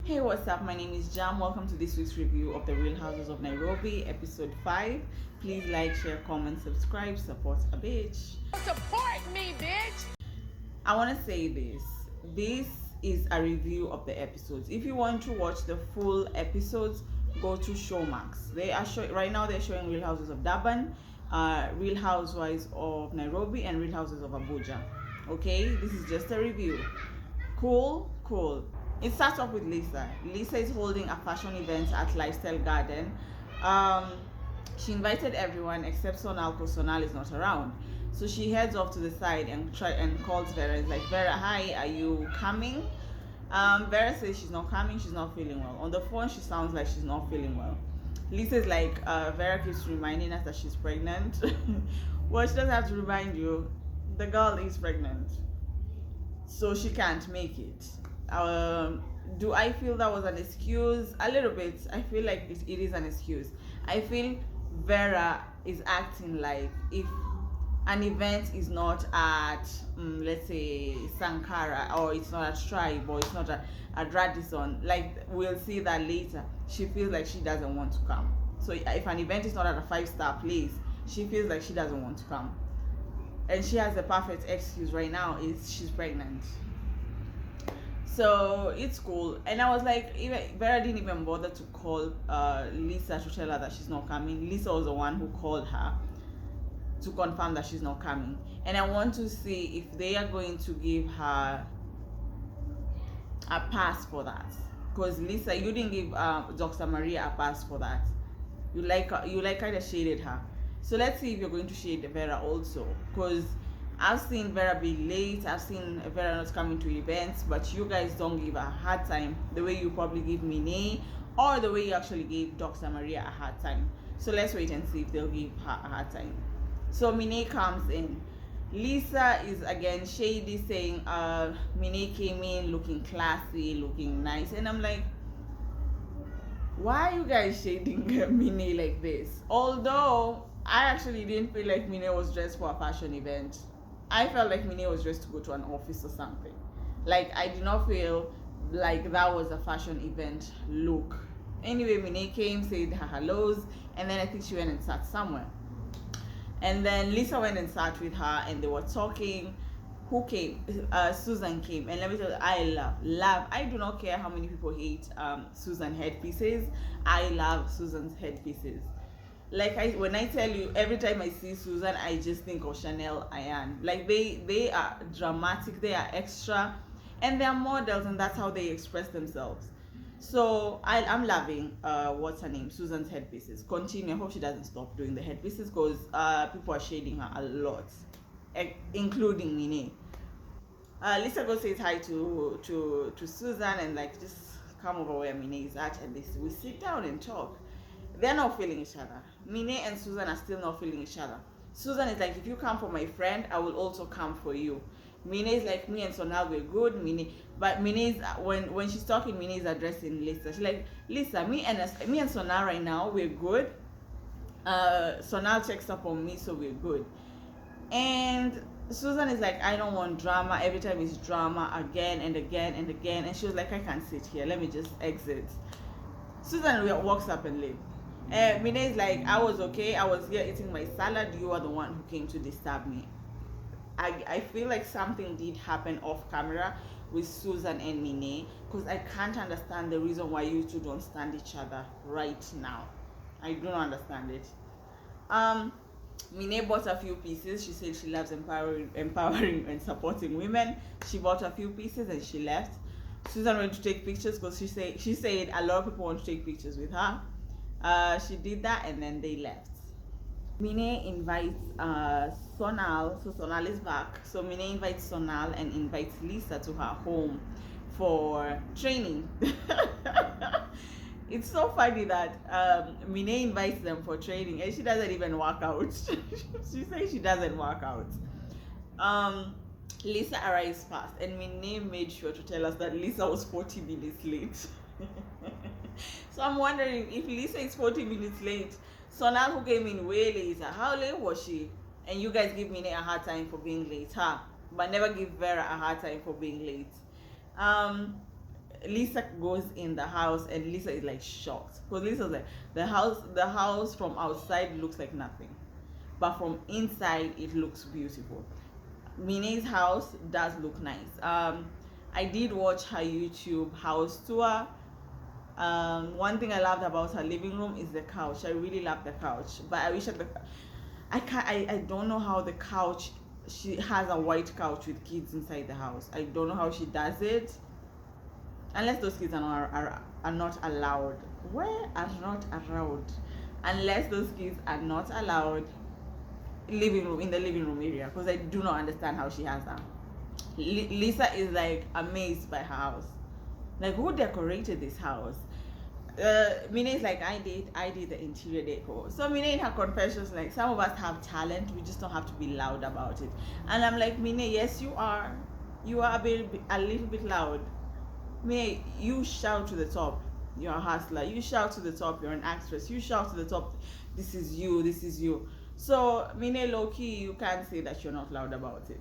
Hey, what's up? My name is Jam. Welcome to this week's review of The Real Houses of Nairobi, episode 5. Please like, share, comment, subscribe, support a bitch. Support me, bitch! I want to say this. This is a review of the episodes. If you want to watch the full episodes, go to Showmax. They are right now they're showing Real Houses of Durban, Real Housewives of Nairobi, and Real Houses of Abuja. Okay, this is just a review. Cool. It starts off with Lisa. Lisa is holding a fashion event at Lifestyle Garden. She invited everyone except Sonal because Sonal is not around. So she heads off to the side and calls Vera. It's like, Vera, hi, are you coming? Vera says she's not coming, she's not feeling well. On the phone, she sounds like she's not feeling well. Lisa's like, Vera keeps reminding us that she's pregnant. Well, she doesn't have to remind you. The girl is pregnant. So she can't make it. Do I feel that was an excuse? A little bit. I feel like it is an excuse. I feel Vera is acting like if an event is not at let's say Sankara, or it's not at Tribe, or it's not at Radisson, like we'll see that later, she feels like she doesn't want to come. So if an event is not at a 5-star place, she feels like she doesn't want to come, and she has the perfect excuse right now, is she's pregnant. So it's cool. And I was like, Vera didn't even bother to call Lisa to tell her that she's not coming. Lisa was the one who called her to confirm that she's not coming. And I want to see if they are going to give her a pass for that. Because Lisa, you didn't give Dr. Maria a pass for that. You kind of shaded her. So let's see if you're going to shade Vera also. Because I've seen Vera be late, I've seen Vera not coming to events, but you guys don't give her a hard time the way you probably give MINNIE, or the way you actually gave Dr. Maria a hard time. So let's wait and see if they'll give her a hard time. So MINNIE comes in. Lisa is again shady, saying MINNIE came in looking classy, looking nice. And I'm like, why are you guys shading MINNIE like this? Although I actually didn't feel like MINNIE was dressed for a fashion event. I felt like MINNIE was dressed to go to an office or something. Like, I did not feel like that was a fashion event look. Anyway, MINNIE came, said her hellos, and then I think she went and sat somewhere. And then Lisa went and sat with her, and they were talking. Who came? Susan came. And let me tell you, I love. I do not care how many people hate Susan headpieces. I love Susan's headpieces. Like when I tell you, every time I see Susan, I just think of Chanel Ayan. Like they are dramatic, they are extra, and they are models, and that's how they express themselves. So I'm loving what's her name, Susan's headpieces. Continue. I hope she doesn't stop doing the headpieces, because people are shading her a lot, including MINNIE. Lisa goes says hi to Susan, and like, just come over where MINNIE is at, and we sit down and talk. They're not feeling each other. MINNIE and Susan are still not feeling each other. Susan is like, if you come for my friend, I will also come for you. MINNIE is like, me and Sonal, we're good. But MINNIE is, when she's talking, MINNIE is addressing Lisa. She's like, Lisa, me and Sonal right now, we're good. Sonal checks up on me, so we're good. And Susan is like, I don't want drama. Every time it's drama again and again and again. And she was like, I can't sit here. Let me just exit. Susan walks up and leaves. MINNIE is like, I was okay. I was here eating my salad. You are the one who came to disturb me. I feel like something did happen off camera with Susan and MINNIE, because I can't understand the reason why you two don't stand each other right now. I do not understand it. MINNIE bought a few pieces. She said she loves empowering and supporting women. She bought a few pieces and she left. Susan went to take pictures because she said a lot of people want to take pictures with her. She did that, and then they left. MINNIE invites Sonal, so Sonal is back. So MINNIE invites Sonal and invites Lisa to her home for training. It's so funny that MINNIE invites them for training, and she doesn't even work out. She says she doesn't work out. Lisa arrives fast, and MINNIE made sure to tell us that Lisa was 40 minutes late. So I'm wondering, if Lisa is 40 minutes late, Sonal, who came in way later, how late was she? And you guys give MINNIE a hard time for being late, huh? But never give Vera a hard time for being late. Lisa goes in the house and Lisa is like shocked because Lisa's like, the house from outside looks like nothing, but from inside it looks beautiful. Minnie's house does look nice. I did watch her YouTube house tour. One thing I loved about her living room is the couch. I really love the couch, but I wish that I don't know how the couch, she has a white couch with kids inside the house. I don't know how she does it, unless those kids are not allowed. Where are not allowed? Unless those kids are not allowed in the living room area, because I do not understand how she has that. Lisa is like amazed by her house. Like, who decorated this house? Minnie is like, I did the interior decor. So Minnie in her confessions, like, some of us have talent, we just don't have to be loud about it. And I'm like, Minnie, yes you are. You are a little bit loud. Minnie, you shout to the top. You're a hustler. You shout to the top. You're an actress. You shout to the top. This is you. This is you. So Minnie, low-key, you can't say that you're not loud about it.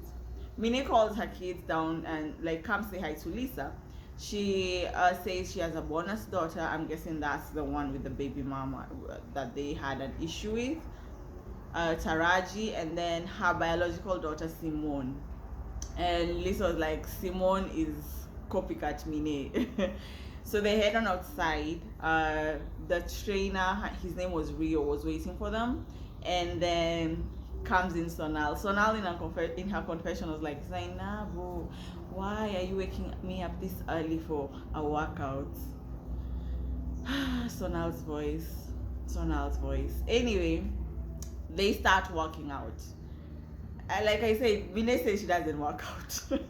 Minnie calls her kids down and like, come say hi to Lisa. She says she has a bonus daughter. I'm guessing that's the one with the baby mama that they had an issue with, Taraji, and then her biological daughter Simone. And Lisa was like, Simone is copycat Minnie. So they head on outside. The trainer, his name was Rio, was waiting for them, and then comes in Sonal. Sonal in her confession was like, Zainabu, why are you waking me up this early for a workout? Sonal's voice. Anyway, they start working out. Like I said, Minnie says she doesn't work out.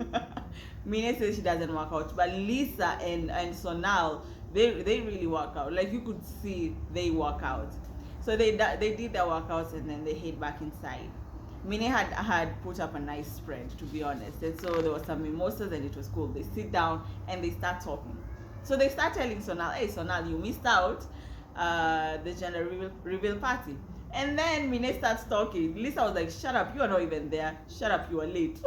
Minnie says she doesn't work out, but Lisa and Sonal, they really work out. Like, you could see they work out. So they did their workouts and then they head back inside. Minnie had put up a nice spread, to be honest, and so there was some mimosas and it was cool. They sit down and they start talking. So they start telling Sonal, hey Sonal, you missed out the gender reveal party. And then Minnie starts talking. Lisa was like, shut up, you are not even there. Shut up, you are late.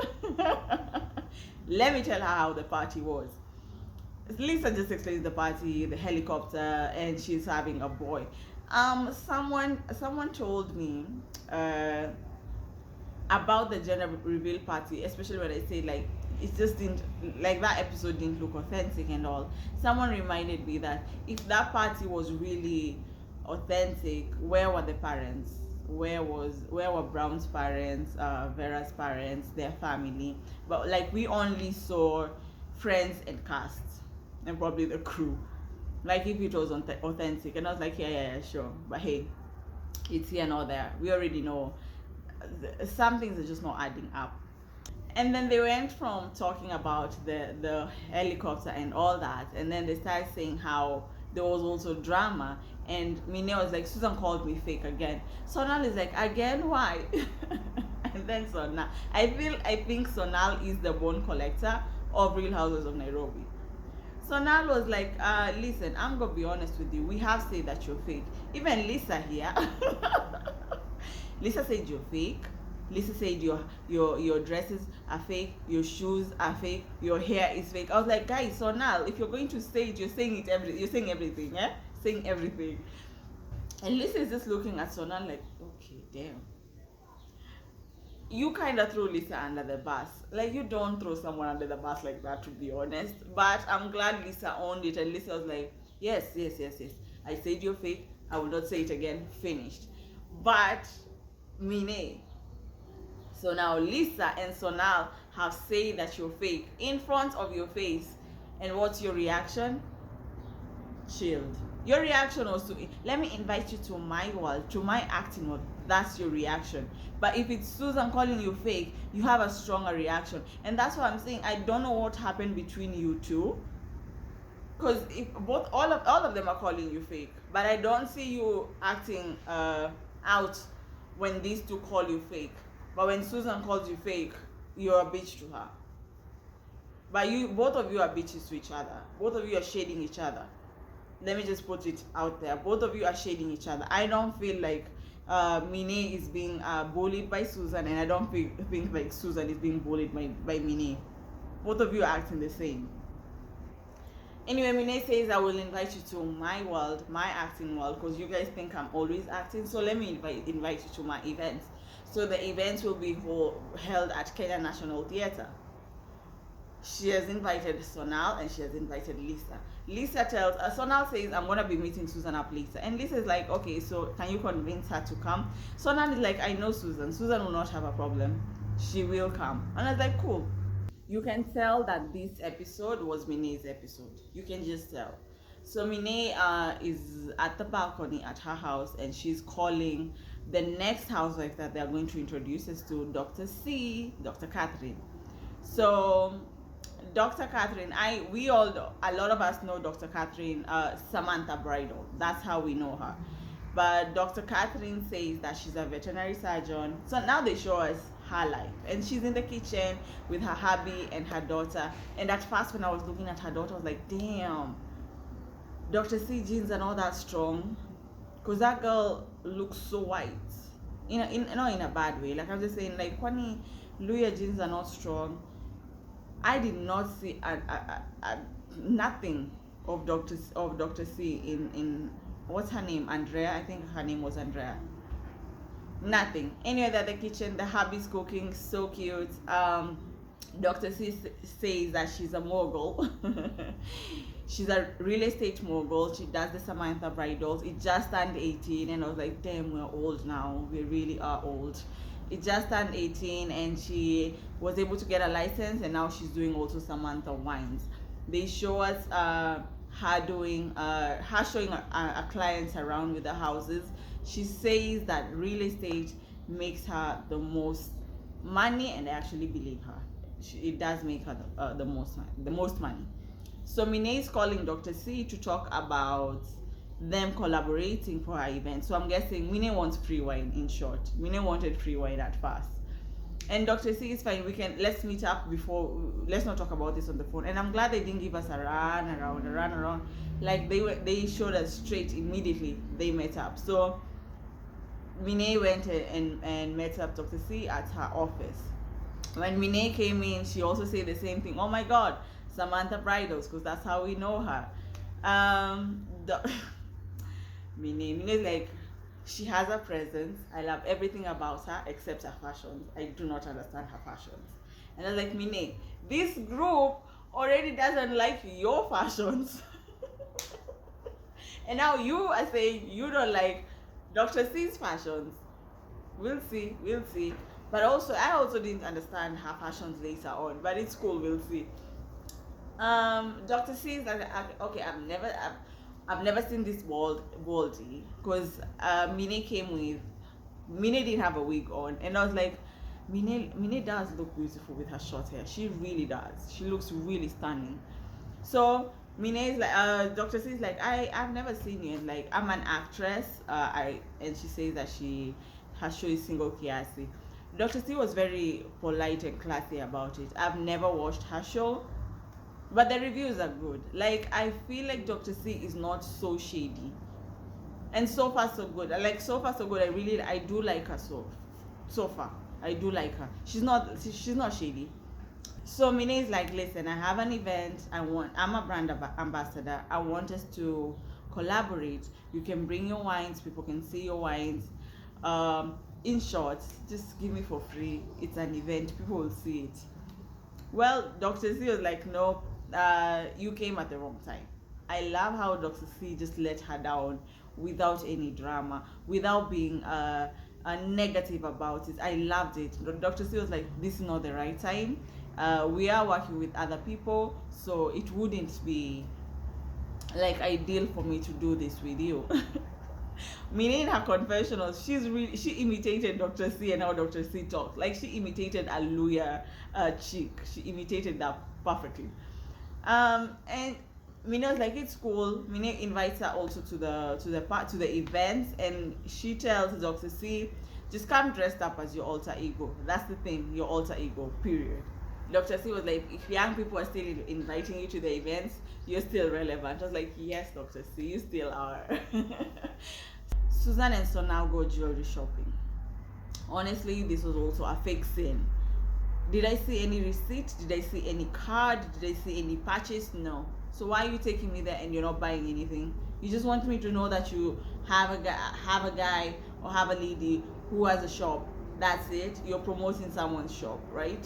Let me tell her how the party was. Lisa just explains the party, the helicopter, and she's having a boy. Someone told me about the gender reveal party, especially when I say like, it just didn't, like, that episode didn't look authentic and all. Someone reminded me that if that party was really authentic, where were the parents? Where were Brown's parents, Vera's parents, their family? But like, we only saw friends and cast and probably the crew. Like, if it was authentic, and I was like, yeah, sure, but hey, it's here not there. We already know some things are just not adding up. And then they went from talking about the helicopter and all that, and then they started saying how there was also drama. And Minnie was like, Susan called me fake again. Sonal is like, again, why? And then Sonal, I think Sonal is the bone collector of Real Housewives of Nairobi. Sonal was like, listen, I'm gonna be honest with you, we have said that you're fake. Even Lisa here, Lisa said you're fake. Lisa said your dresses are fake, your shoes are fake, your hair is fake. I was like, guys, Sonal, if you're going to say it, you're saying everything, yeah? Saying everything. And Lisa is just looking at Sonal like, okay, damn. You kind of threw Lisa under the bus. Like, you don't throw someone under the bus like that, to be honest. But I'm glad Lisa owned it, and Lisa was like, yes. I said you're fake. I will not say it again. Finished. But Minnie. So now Lisa and Sonal have said that you're fake in front of your face. And what's your reaction? Chilled. Your reaction was to, let me invite you to my world, to my acting world. That's your reaction. But if it's Susan calling you fake, you have a stronger reaction. And that's what I'm saying. I don't know what happened between you two, because if all of them are calling you fake, but I don't see you acting out when these two call you fake. But when Susan calls you fake, you're a bitch to her. But both of you are bitches to each other. Both of you are shading each other. Let me just put it out there. Both of you are shading each other. I don't feel like Minnie is being bullied by Susan, and I don't think like Susan is being bullied by Minnie. Both of you are acting the same. Anyway, Minnie says I will invite you to my world, my acting world, because you guys think I'm always acting. So let me invite you to my events. So the events will be held at Kenya National Theatre. She has invited Sonal and she has invited Lisa. Lisa tells Sonal says I'm gonna be meeting Susan up later, and Lisa is like, okay, so can you convince her to come? Sonal is like, I know Susan. Susan will not have a problem. She will come. And I was like, cool. You can tell that this episode was Minnie's episode. You can just tell. So Minnie is at the balcony at her house, and she's calling the next housewife that they're going to introduce us to, Dr. C, Dr. Catherine. So Dr. Catherine, a lot of us know Dr. Catherine, Samantha Bridal. That's how we know her. But Dr. Catherine says that she's a veterinary surgeon. So now they show us her life. And she's in the kitchen with her hubby and her daughter. And at first when I was looking at her daughter, I was like, damn, Dr. C genes are not that strong. Because that girl looks so white. Not in a bad way. Like I'm just saying, like, Kwani Luya genes are not strong. I did not see nothing of Dr. C in what's her name? Andrea. I think her name was Andrea. Nothing. Anyway, they're at the kitchen. The hubby's cooking. So cute. Dr. C says that she's a mogul. She's a real estate mogul. She does the Samantha Bridals. It just turned 18, and I was like, damn, we're old now. We really are old. It just turned 18, and she was able to get a license, and now she's doing also Samantha Wines. They show us her showing a clients around with the houses. She says that real estate makes her the most money, and I actually believe her. It does make her the most money. So Minnie is calling Dr. C to talk about them collaborating for her event. So I'm guessing Minnie wants free wine, in short. Minnie wanted free wine at first. And Dr. C is fine. Let's meet up before, let's not talk about this on the phone. And I'm glad they didn't give us a run around. Like they showed us straight immediately. They met up. So Minnie went and met up Dr. C at her office. When Minnie came in, she also said the same thing. Oh my God, Samantha Bridals, because that's how we know her. Minnie's like, she has a presence. I love everything about her except her fashions. I do not understand her fashions. And I was like, Minnie, this group already doesn't like your fashions. And now you are saying you don't like Dr. C's fashions. We'll see. But also, I also didn't understand her fashions later on. But it's cool. We'll see. Dr. C is like, okay, I've never seen this baldy, because Minnie didn't have a wig on, and I was like, Minnie does look beautiful with her short hair. She really does. She looks really stunning. So Minnie is like, Dr. C is like, I've never seen you, and like, I'm an actress. And she says that her show is single kiasi. Dr. C was very polite and classy about it. I've never watched her show, but the reviews are good. Like, I feel like Dr. C is not so shady. And so far so good. I do like her so far. I do like her. She's not shady. So Minnie is like, listen, I have an event. I'm a brand ambassador. I want us to collaborate. You can bring your wines. People can see your wines. In short, just give me for free. It's an event. People will see it. Well, Dr. C was like, no, you came at the wrong time. I love how Dr. C just let her down without any drama, without being negative about it. I loved it. Dr. C was like, this is not the right time. We are working with other people, so it wouldn't be like ideal for me to do this with you. Meaning in her confessional, she imitated Dr. C and how Dr. C talks. Like, she imitated a lawyer chick. She imitated that perfectly. And Minnie was like, it's cool. Minnie invites her also to the events, and she tells Dr. C, just come dressed up as your alter ego. That's the thing, your alter ego, period. Dr. C was like, if young people are still inviting you to the events, you're still relevant. I was like, yes, Dr. C, you still are. Susan and Son now go jewelry shopping. Honestly, this was also a fake scene. Did I see any receipt? Did I see any card? Did I see any purchase? No. So why are you taking me there and you're not buying anything? You just want me to know that you have a guy or have a lady who has a shop. That's it. You're promoting someone's shop, right?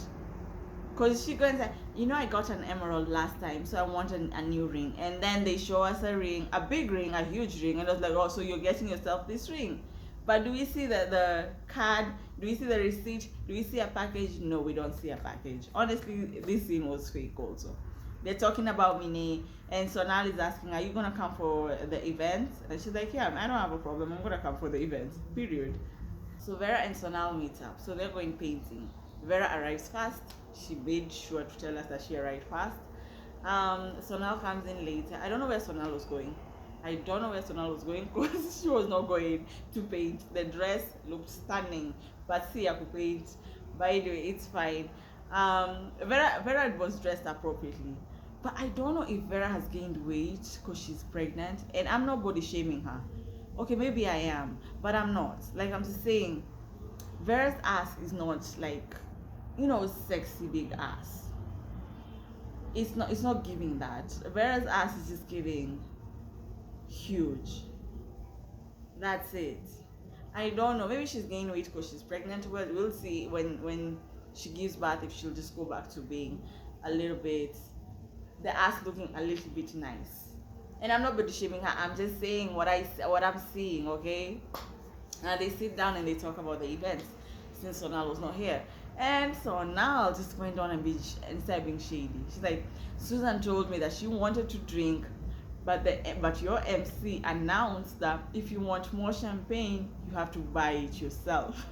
Because she goes and say, you know, I got an emerald last time, so I want a new ring. And then they show us a ring, a big ring, a huge ring, and I was like, oh, so you're getting yourself this ring. But do we see the card? Do we see the receipt? Do we see a package? No, we don't see a package. Honestly, this scene was fake also. They're talking about MINNIE, and Sonal is asking, are you going to come for the event? And she's like, yeah, I don't have a problem. I'm going to come for the event, period. So Vera and Sonal meet up. So they're going painting. Vera arrives fast. She made sure to tell us that she arrived fast. Sonal comes in later. I don't know where Sonal was going. Because she was not going to paint. The dress looked stunning, but see, I could paint. By the way, it's fine. Vera was dressed appropriately, but I don't know if Vera has gained weight because she's pregnant, and I'm not body shaming her. Okay, maybe I am, but I'm not. Like, I'm just saying, Vera's ass is not like, you know, sexy big ass. It's not giving that. Vera's ass is just giving huge. That's it. I don't know. Maybe she's gained weight because she's pregnant. Well, we'll see when she gives birth if she'll just go back to being a little bit, the ass looking a little bit nice. And I'm not body shaming her. I'm just saying what I'm seeing. Okay. And they sit down and they talk about the events since Sonal was not here. And Sonal just went on and started being shady. She's like, Susan told me that she wanted to drink, but your MC announced that if you want more champagne, you have to buy it yourself.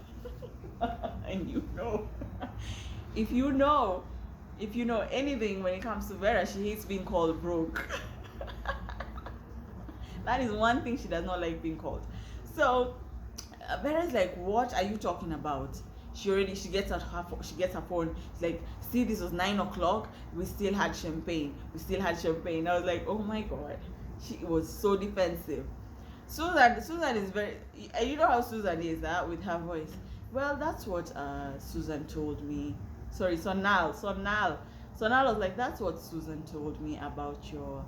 And you know, if you know anything when it comes to Vera, she hates being called broke. That is one thing she does not like being called. So Vera's like, what are you talking about? She gets her phone. She's like, see, this was 9 o'clock. We still had champagne. I was like, oh my god. She was so defensive. Susan is very, you know how Susan is with her voice. Well, that's what Susan told me. Sorry, Sonal was like, that's what Susan told me about your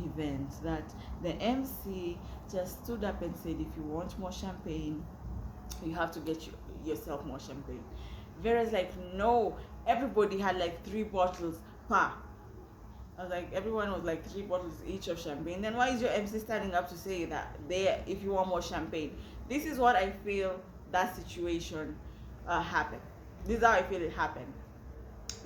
event, that the MC just stood up and said, if you want more champagne, you have to get yourself more champagne. Vera's like, no, everybody had like 3 bottles per. I was like, everyone was like 3 bottles each of champagne. Then why is your MC standing up to say that if you want more champagne? This is what I feel that situation happened. This is how I feel it happened.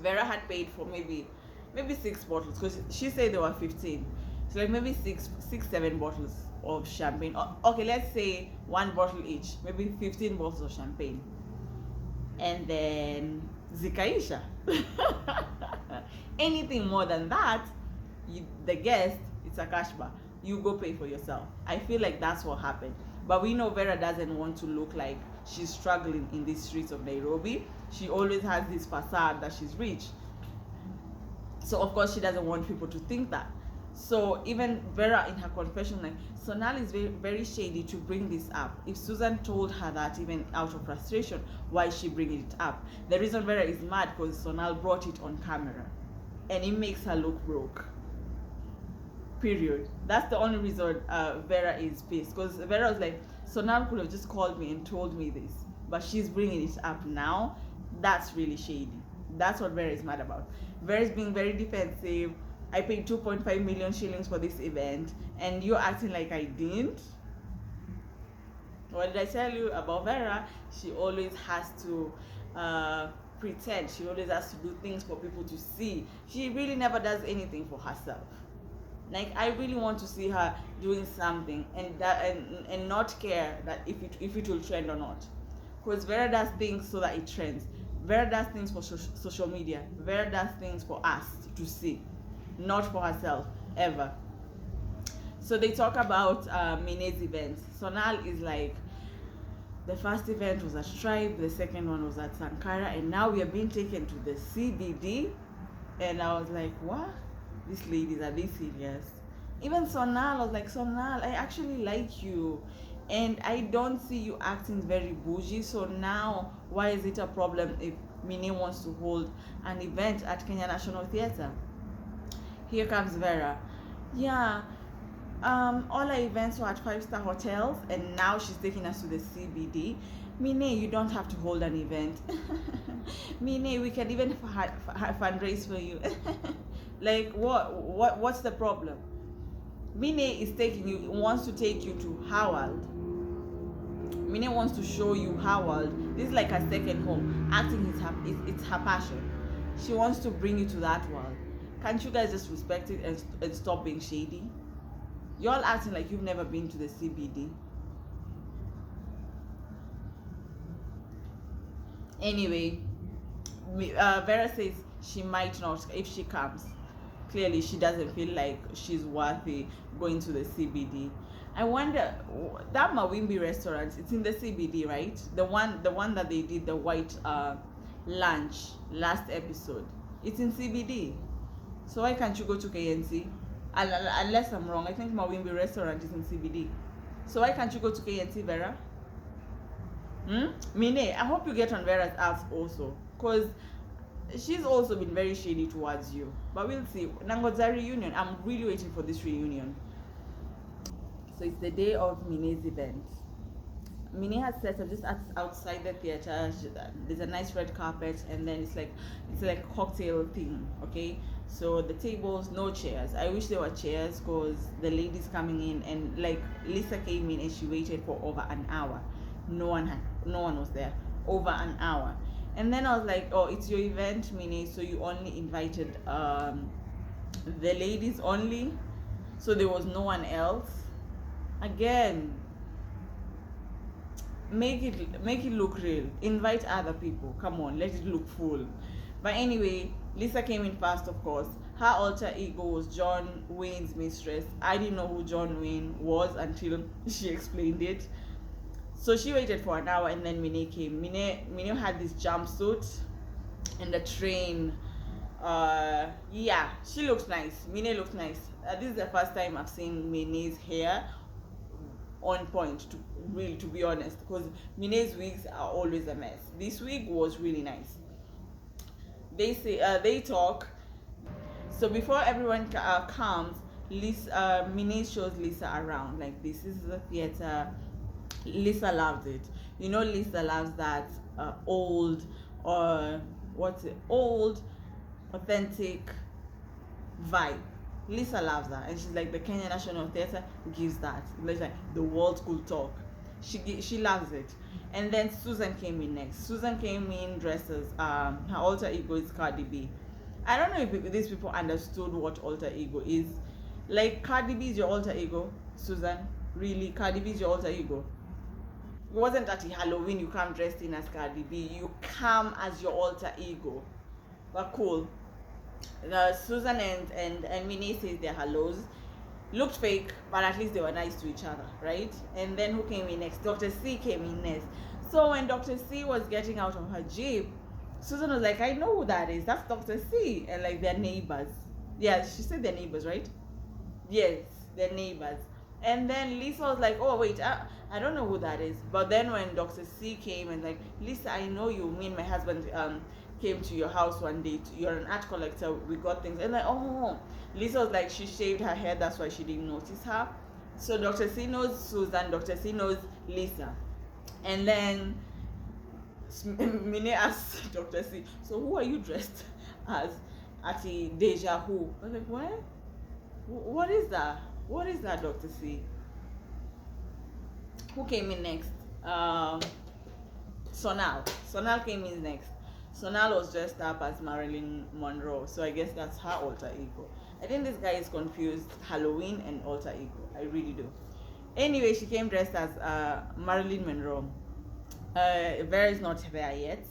Vera had paid for maybe 6 bottles because she said there were 15. So like maybe 7 bottles of champagne. Okay, let's say 1 bottle each, maybe 15 bottles of champagne. And then Zikaisha. Anything more than that, the guest, it's a cash bar. You go pay for yourself. I feel like that's what happened. But we know Vera doesn't want to look like she's struggling in the streets of Nairobi. She always has this facade that she's rich. So of course she doesn't want people to think that. So even Vera in her confession, like, Sonal is very, very shady to bring this up. If Susan told her that even out of frustration, why is she bringing it up? The reason Vera is mad because Sonal brought it on camera. And it makes her look broke. Period. That's the only reason Vera is pissed. Because Vera was like, Sonal could have just called me and told me this. But she's bringing it up now. That's really shady. That's what Vera is mad about. Vera is being very defensive. I paid 2.5 million shillings for this event, and you're acting like I didn't. What did I tell you about Vera? She always has to pretend. She always has to do things for people to see. She really never does anything for herself. Like, I really want to see her doing something and not care that if it will trend or not. Because Vera does things so that it trends. Vera does things for social media. Vera does things for us to see. Not for herself, ever. So they talk about MINNIE's events. Sonal is like, the first event was at Tribe, the second one was at Sankara, and now we are being taken to the CBD. And I was like, what? These ladies, are they serious? Even Sonal, I was like, Sonal, I actually like you. And I don't see you acting very bougie. So now, why is it a problem if MINNIE wants to hold an event at Kenya National Theatre? Here comes Vera. Yeah. All our events were at five-star hotels, and now she's taking us to the CBD. Minnie, you don't have to hold an event. Minnie, we can even fundraise for you. Like what's the problem? Minnie is taking you, wants to take you to Howard. Minnie wants to show you Howard. This is like her second home. Acting is it's her passion. She wants to bring you to that world. Can't you guys just respect it and stop being shady? You're all acting like you've never been to the CBD. Anyway, Vera says she might not if she comes. Clearly, she doesn't feel like she's worthy going to the CBD. I wonder, that Mawimbi restaurant, it's in the CBD, right? The one that they did the white lunch last episode. It's in CBD. So why can't you go to KNC? Unless I'm wrong, I think Mawimbi restaurant is in CBD. So why can't you go to KNC, Vera? Minnie, I hope you get on Vera's ass also, because she's also been very shady towards you. But we'll see. Nangoza reunion. I'm really waiting for this reunion. So it's the day of Minnie's event. Minnie has set up just outside the theater. There's a nice red carpet, and then it's like a cocktail thing. Okay, so the tables, no chairs. I wish there were chairs, because the ladies coming in, and like Lisa came in and she waited for over an hour. No one was there. Over an hour. And then I was like, oh, it's your event, Minnie, so you only invited the ladies only, so there was no one else. Again, make it look real. Invite other people. Come on, let it look full. But anyway, Lisa came in first, of course. Her alter ego was John Wayne's mistress. I didn't know who John Wayne was until she explained it. So she waited for an hour, and then Minnie came. Minnie had this jumpsuit and the train. Yeah, she looks nice. Minnie looks nice. This is the first time I've seen Minnie's hair on point, to be honest, because Minnie's wigs are always a mess. This wig was really nice. They say they talk. So before everyone comes, Minnie shows Lisa around. Like, this is the theater. Lisa loves it. You know, Lisa loves that old, authentic vibe. Lisa loves that, and she's like, the Kenya National Theatre gives that. It's like the world could talk. She loves it. And then Susan came in next. Susan came in dressed as her alter ego is Cardi B. I don't know if these people understood what alter ego is. Like, Cardi B is your alter ego, Susan? Really? Cardi B is your alter ego? It wasn't at Halloween you come dressed in as Cardi B. You come as your alter ego. But cool. Susan and Minnie says their hellos. Looked fake, but at least they were nice to each other, right? And then who came in next? Dr. C came in next. So when Dr. C was getting out of her jeep, Susan was like, I know who that is. That's Dr. C. And like, they're neighbors. Yeah, she said they're neighbors, right? Yes, they're neighbors. And then Lisa was like, oh wait, I don't know who that is. But then when Dr. C came and like, Lisa, I know you. Me and my husband came to your house one day. You're an art collector. We got things. And like, oh, Lisa was like, she shaved her hair. That's why she didn't notice her. So Dr. C knows Susan. Dr. C knows Lisa. And then Minnie asked Dr. C, so who are you dressed as at a deja vu? I was like, what? What is that? What is that, Dr. C? Who came in next? Sonal. Sonal came in next. Sonal was dressed up as Marilyn Monroe, so I guess that's her alter ego. I think this guy is confused Halloween and alter ego. I really do. Anyway, she came dressed as Marilyn Monroe. Vera is not there yet.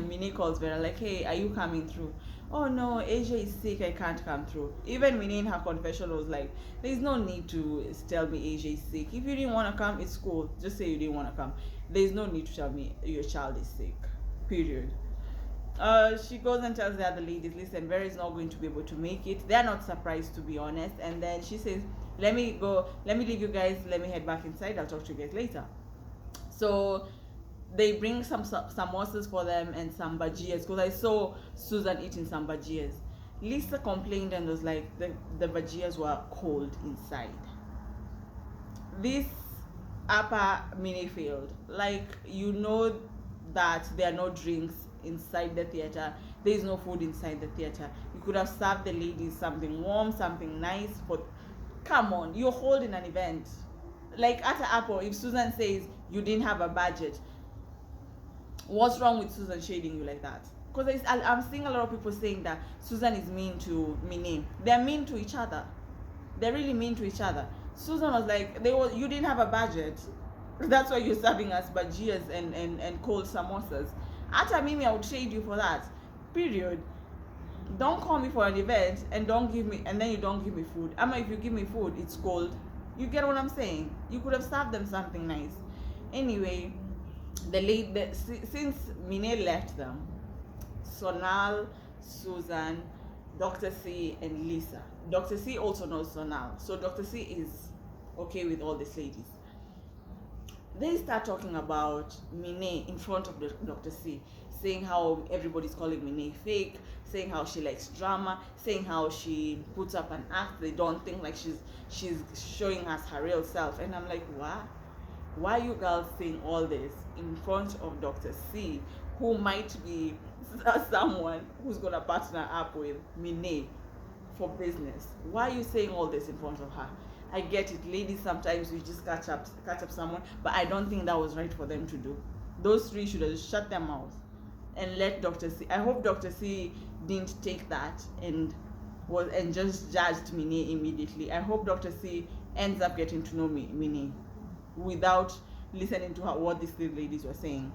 Minnie calls Vera like, hey, are you coming through? Oh no, Asia is sick, I can't come through. Even Minnie in her confession was like, there's no need to tell me Asia is sick. If you didn't want to come, it's cool. Just say you didn't want to come. There's no need to tell me your child is sick. Period. She goes and tells the other ladies, listen, Vera is not going to be able to make it. They're not surprised, to be honest. And then she says, let me leave you guys, let me head back inside, I'll talk to you guys later. So they bring some samosas for them and some bhajias, because I saw Susan eating some bhajias. Lisa complained and was like, the vaginas were cold inside. This upper mini field, like, that there are no drinks inside the theater, there is no food inside the theater. You could have served the ladies something warm, something nice. But come on, you're holding an event. Like at Apple, if Susan says you didn't have a budget, what's wrong with Susan shading you like that? Because I'm seeing a lot of people saying that Susan is mean to Minnie. They're mean to each other. They're really mean to each other. Susan was like, you didn't have a budget. That's why you're serving us bhajias and cold samosas. Ata Mimi, I would shade you for that. Period. Don't call me for an event and then you don't give me food. If you give me food, it's cold. You get what I'm saying? You could have served them something nice. Anyway, since Minnie left them, Sonal, Susan, Dr. C, and Lisa. Dr. C also knows Sonal, so Dr. C is okay with all these ladies. They start talking about Minnie in front of Dr. C, saying how everybody's calling Minnie fake, saying how she likes drama, saying how she puts up an act. They don't think like she's showing us her real self. And I'm like, what? Why are you girls saying all this in front of Dr. C, who might be someone who's gonna partner up with Minnie for business? Why are you saying all this in front of her? I get it, ladies, sometimes we just catch up someone, but I don't think that was right for them to do. Those three should have shut their mouths and let Dr. C. I hope Dr. C didn't take that and just judged Minnie immediately. I hope Dr. C ends up getting to know Minnie without listening to what these three ladies were saying.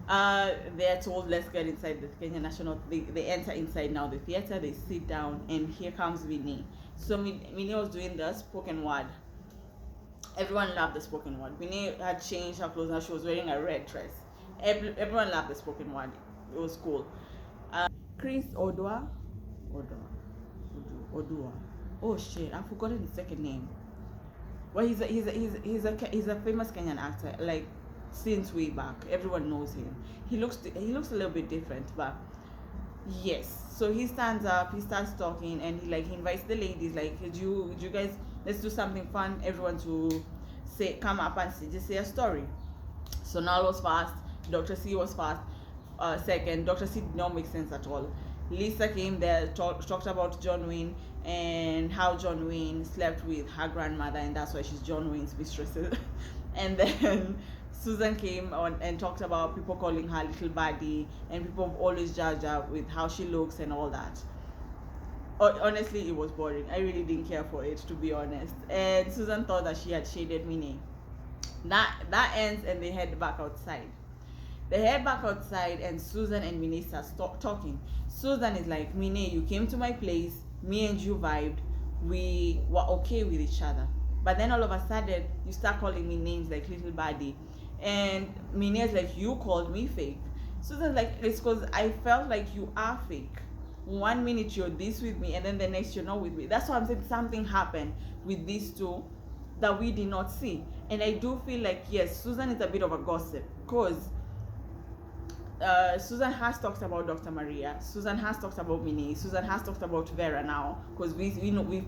They're told, let's get inside the Kenya National. They enter inside now the theater. They sit down, and here comes Minnie. So Minnie was doing the spoken word. Everyone loved the spoken word. Minnie had changed her clothes. Now she was wearing a red dress. Everyone loved the spoken word. It was cool. Chris Odua. Oh shit, I've forgotten his second name. Well, he's a famous Kenyan actor. Like, since way back, everyone knows him. He looks a little bit different, but yes. So he stands up, he starts talking, and he invites the ladies, like, do you guys, let's do something fun. Everyone to come up and just say a story. So Nal was first, Dr. C was first, second. Dr. C did not make sense at all. Lisa came there, talked about John Wayne and how John Wayne slept with her grandmother, and that's why she's John Wayne's mistress. And then Susan came on and talked about people calling her little baddie, and people always judge her with how she looks and all that. Honestly, it was boring. I really didn't care for it, to be honest. And Susan thought that she had shaded Minnie. That ends, and they head back outside. They head back outside, and Susan and Minnie start talking. Susan is like, Minnie, you came to my place, me and you vibed, we were okay with each other. But then all of a sudden, you start calling me names like little baddie. And Minnie is like, you called me fake. Susan's like, it's because I felt like you are fake. 1 minute you're this with me, and then the next you're not with me. That's why I'm saying something happened with these two that we did not see. And I do feel like, yes, Susan is a bit of a gossip, because Susan has talked about Dr. Maria. Susan has talked about Minnie. Susan has talked about Vera now, because we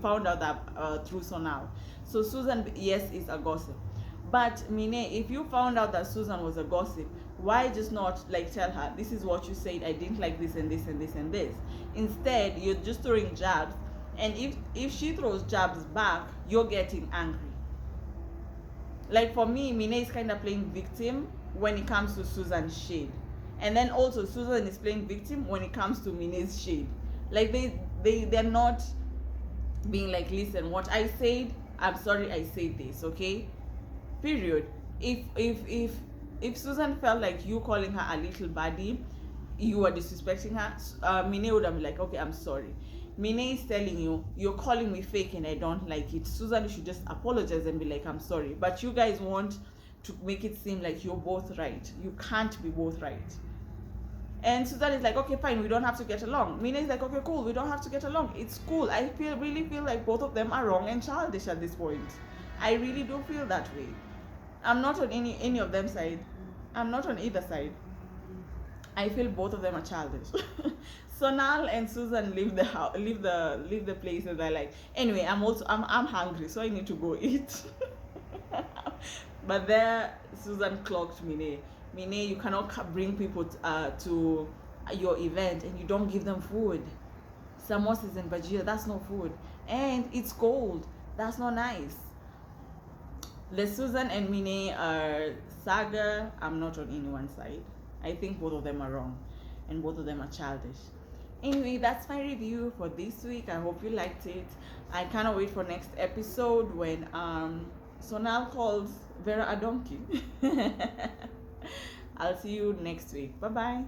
found out that through Sonal. So Susan, yes, is a gossip. But Minnie, if you found out that Susan was a gossip, why just not tell her, this is what you said, I didn't like this and this and this and this. Instead, you're just throwing jabs, and if she throws jabs back, you're getting angry. Like, for me, Minnie is kind of playing victim when it comes to Susan's shade. And then also Susan is playing victim when it comes to Minnie's shade. Like, they're not being like, listen, what I said, I'm sorry I said this, okay? Period. If Susan felt like you calling her a little baddie, you were disrespecting her, Minnie would have been like, okay, I'm sorry. Minnie is telling you, you're calling me fake and I don't like it. Susan should just apologize and be like, I'm sorry. But you guys want to make it seem like you're both right. You can't be both right. And Susan is like, okay, fine, we don't have to get along. Minnie is like, okay, cool, we don't have to get along. It's cool. I really feel like both of them are wrong and childish at this point. I really do feel that way. I'm not on any of them side. I'm not on either side. I feel both of them are childish. Sonal and Susan leave the house, leave the place, and they're like, anyway, I'm hungry, so I need to go eat. But there, Susan clocked Minnie. Minnie, you cannot bring people to your event and you don't give them food. Samosas and bajia, that's not food, and it's cold. That's not nice. The Susan and Minnie are saga. I'm not on anyone's side. I think both of them are wrong, and both of them are childish. Anyway, that's my review for this week. I hope you liked it. I cannot wait for next episode when Sonal calls Vera a donkey. I'll see you next week. Bye bye.